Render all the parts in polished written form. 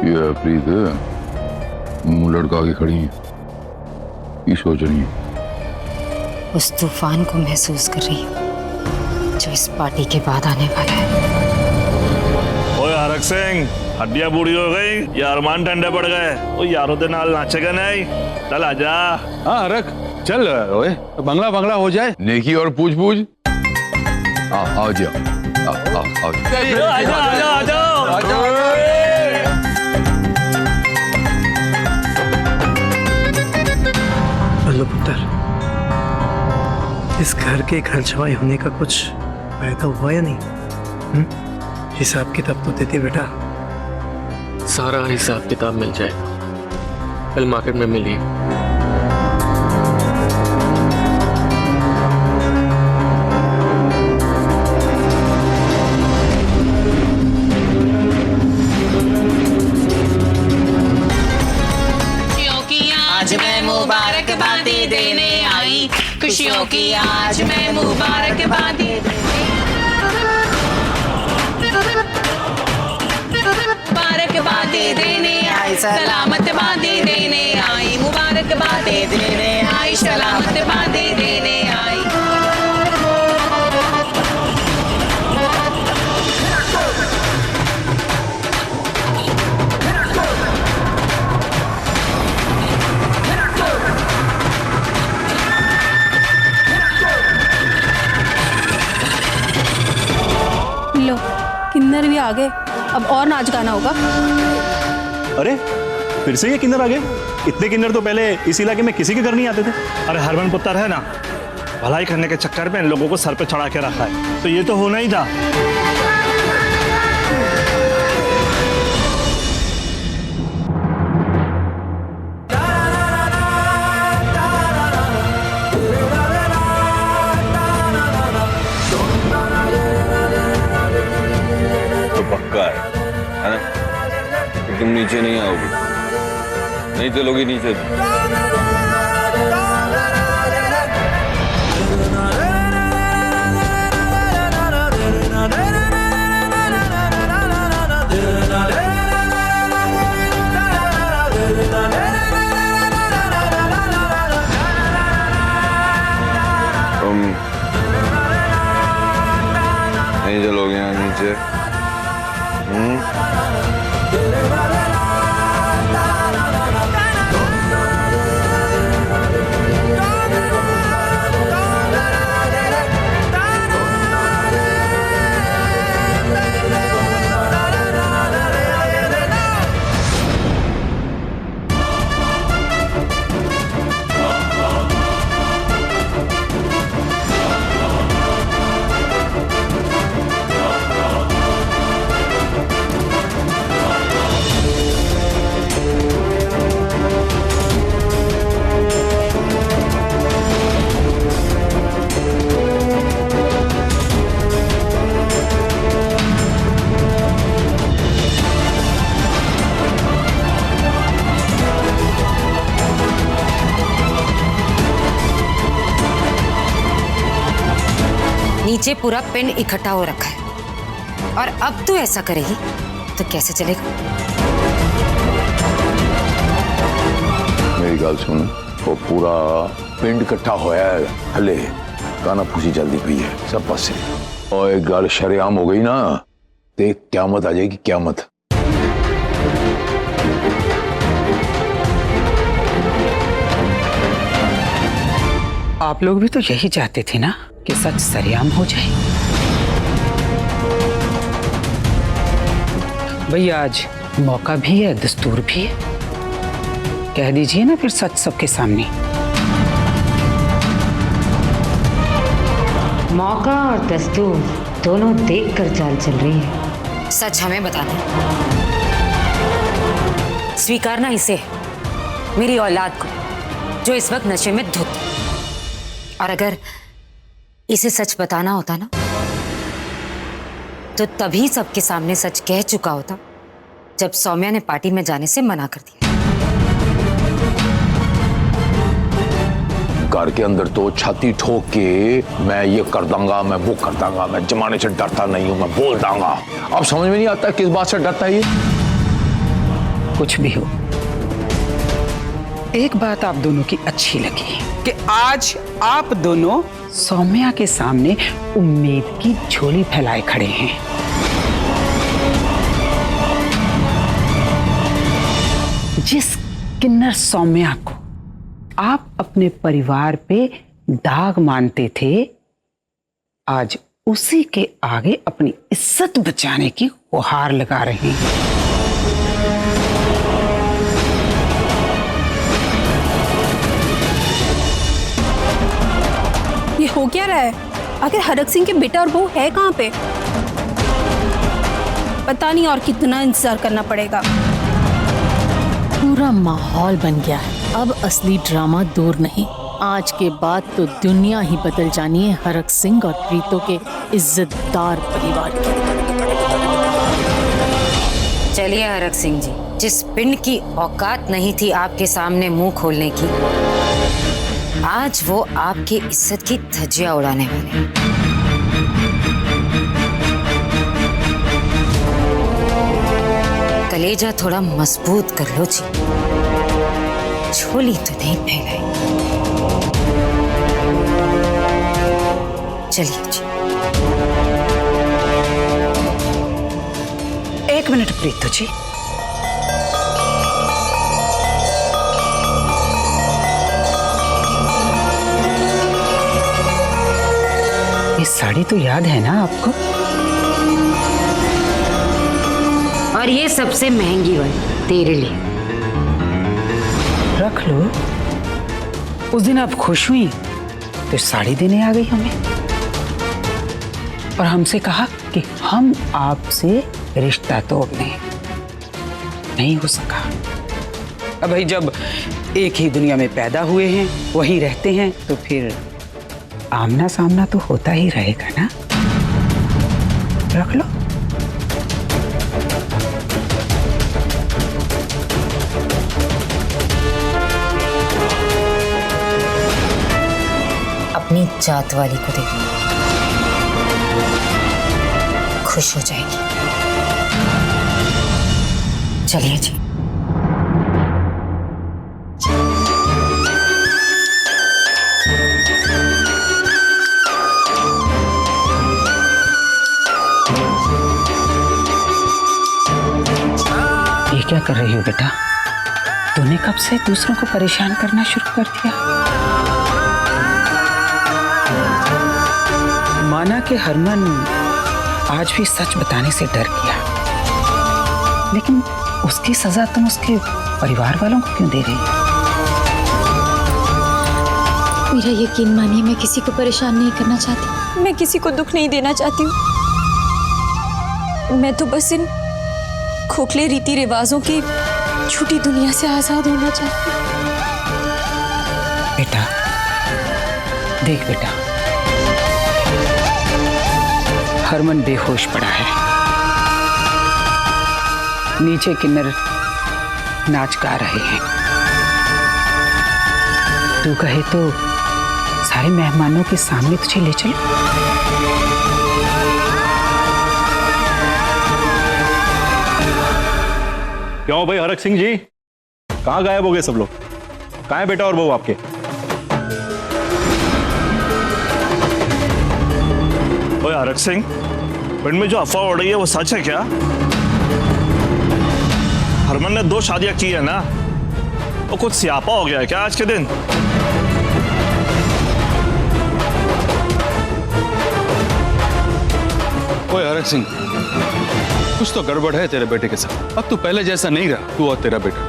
ये प्रीत मुंह लड़का के खड़ी है, की सोच रही है? उस तूफान को महसूस कर रही हूँ जो इस पार्टी के बाद आने वाला है। ओए हरक सिंह, हड्डियां बूढ़ी हो गई या अरमान ठंडे पड़ गए? ओ यारों दे नाल नाचेगा नहीं? चल आजा। हाँ हरक चल, ओए बंगला बंगला हो जाए। नेकी और पूछ पूछ। आओ जी, आओ। आजा। बल्लू पुत्र, इस घर के घर छवाई होने का कुछ फायदा हुआ या नहीं? हिसाब किताब तो देते बेटा। सारा हिसाब किताब मिल जाएगा, कल मार्केट में मिलिए। आज मैं मुबारकबादी देने आई, खुशियों की आज मैं मुबारकबादी देने आई, सलामत बादी देने आई, मुबारकबादी देने आई, सलामत बादी देने आई। लो किन्नर भी आ गए, अब और नाच गाना होगा। अरे फिर से ये किन्नर आ गए? इतने किन्नर तो पहले इस इलाके में किसी के घर नहीं आते थे। अरे हरमन पुत्र है ना, भलाई करने के चक्कर में इन लोगों को सर पे चढ़ा के रखा है, तो ये तो होना ही था। तो पक्का है ना? तुम नीचे नहीं आओगी, नहीं चलोगी नीचे। तुम नहीं चलोगे यहाँ नीचे? नीचे पूरा पिंड इकट्ठा हो रखा है और अब तू ऐसा करेगी तो कैसे चलेगा? मेरी गल सुन, वो पूरा पिंड इकट्ठा होया है, हले गाना फूसी जल्दी पई है सब पासे, और एक गल शरेआम हो गई ना तो क्यामत आ जाएगी, क्यामत। आप लोग भी तो यही चाहते थे ना कि सच सरेआम हो जाए। भैया आज मौका भी है, दस्तूर भी है, कह दीजिए ना फिर सच सबके सामने। मौका और दस्तूर दोनों देखकर चाल चल रही है। सच हमें बताना, स्वीकारना इसे, मेरी औलाद को जो इस वक्त नशे में धुत, और अगर इसे सच बताना होता ना तो तभी सबके सामने सच कह चुका होता जब सौम्या ने पार्टी में जाने से मना कर दिया। घर के अंदर तो छाती ठोक के मैं ये कर दूंगा, मैं वो कर दूंगा, मैं जमाने से डरता नहीं हूं, मैं बोल दूंगा। अब समझ में नहीं आता किस बात से डरता है ये। कुछ भी हो, एक बात आप दोनों की अच्छी लगी कि आज आप दोनों सौम्या के सामने उम्मीद की झोली फैलाए खड़े हैं। जिस किन्नर सौम्या को आप अपने परिवार पे दाग मानते थे, आज उसी के आगे अपनी इज्जत बचाने की गुहार लगा रहे हैं। ये हो क्या रहा है? आखिर हरक सिंह के बेटा और बहू है कहाँ पे? पता नहीं और कितना इंतजार करना पड़ेगा। पूरा माहौल बन गया है। अब असली ड्रामा दूर नहीं। आज के बाद तो दुनिया ही बदल जानी है हरक सिंह और प्रीतो के इज्जतदार परिवार की। चलिए हरक सिंह जी, जिस पिंड की औकात नहीं थी आपके सामने मुंह खोलने की, आज वो आपकी इज्जत की धज्जियां उड़ाने वाले हैं। कलेजा थोड़ा मजबूत कर लो जी, झोली तो नहीं फैलाई। चलिए जी। एक मिनट प्रीतो जी, ये साड़ी तो याद है ना आपको? और ये सबसे महंगी वाली तेरे लिए। रख लो। उस दिन आप खुश हुई तो साड़ी देने आ गई हमें और हमसे कहा कि हम आपसे रिश्ता तोड़ लें। नहीं हो सका। अब भाई जब एक ही दुनिया में पैदा हुए हैं, वहीं रहते हैं, तो फिर आमना सामना तो होता ही रहेगा ना। रख लो। अपनी जात वाली को दे दो, खुश हो जाएगी। चलिए जी। ये क्या कर रही हो बेटा? तूने कब से दूसरों को परेशान करना शुरू कर दिया? माना कि हरमन आज भी सच बताने से डर गया, लेकिन उसकी सजा तुम उसके परिवार वालों को क्यों दे रही हो? मेरा यकीन मानिए, मैं किसी को परेशान नहीं करना चाहती। मैं किसी को दुख नहीं देना चाहती हूँ। मैं तो बस इन खोखले रीति रिवाजों की झूठी दुनिया से आजाद होना चाहती हूँ। बेटा देख बेटा, हरमन बेहोश पड़ा है। नीचे किन्नर नाच गा रहे हैं। तू कहे तो सारे मेहमानों के सामने तुझे ले चलो। क्यों भाई हरक सिंह जी, कहाँ गायब हो गए सब लोग? कहाँ है बेटा और बहू आपके? ओए हरक सिंह, पिंड में जो अफवाह उड़ रही है वो सच है क्या? हरमन ने 2 शादियां की है ना? वो कुछ स्यापा हो गया है क्या आज के दिन? ओए हरक सिंह, कुछ तो गड़बड़ है तेरे बेटे के साथ। अब तू पहले जैसा नहीं रहा, तू और तेरा बेटा।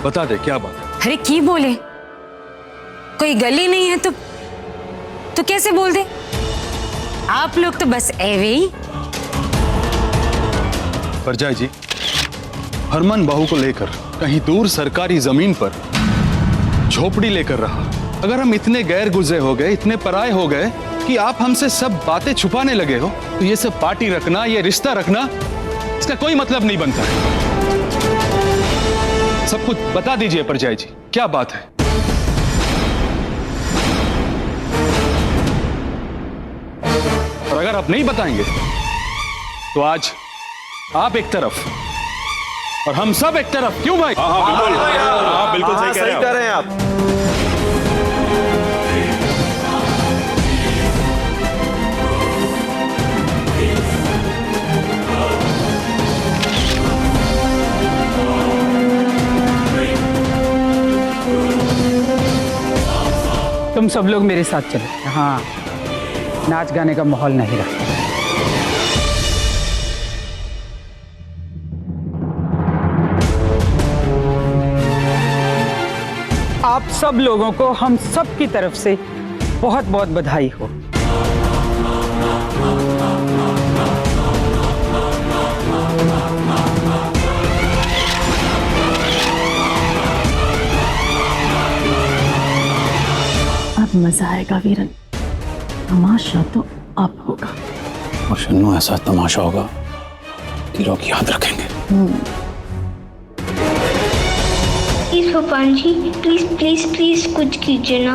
बता दे क्या बात है? अरे की बोले, कोई गली नहीं है तो कैसे बोल दे? आप लोग तो बस एवे ही। परजाई जी, हरमन बहू को लेकर कहीं दूर सरकारी जमीन पर झोपड़ी लेकर रहा। अगर हम इतने गैर गुजरे हो गए, इतने पराये हो गए कि आप हमसे सब बातें छुपाने लगे हो, तो ये सब पार्टी रखना, ये रिश्ता रखना, इसका कोई मतलब नहीं बनता है। सब कुछ बता दीजिए परजाई जी, क्या बात है? और अगर आप नहीं बताएंगे तो आज आप एक तरफ और हम सब एक तरफ, क्यों भाई? हाँ बिल्कुल सही कह रहे हैं आप। तुम सब लोग मेरे साथ चलो। हाँ, नाच गाने का माहौल नहीं रहा। आप सब लोगों को हम सब की तरफ से बहुत बहुत बधाई हो। अब मजा आएगा वीरन, तमाशा तो अब होगा। और शन्नू, ऐसा तमाशा होगा कि लोग याद रखेंगे। प्लीज भगवान जी, प्लीज प्लीज प्लीज कुछ कीजिए ना।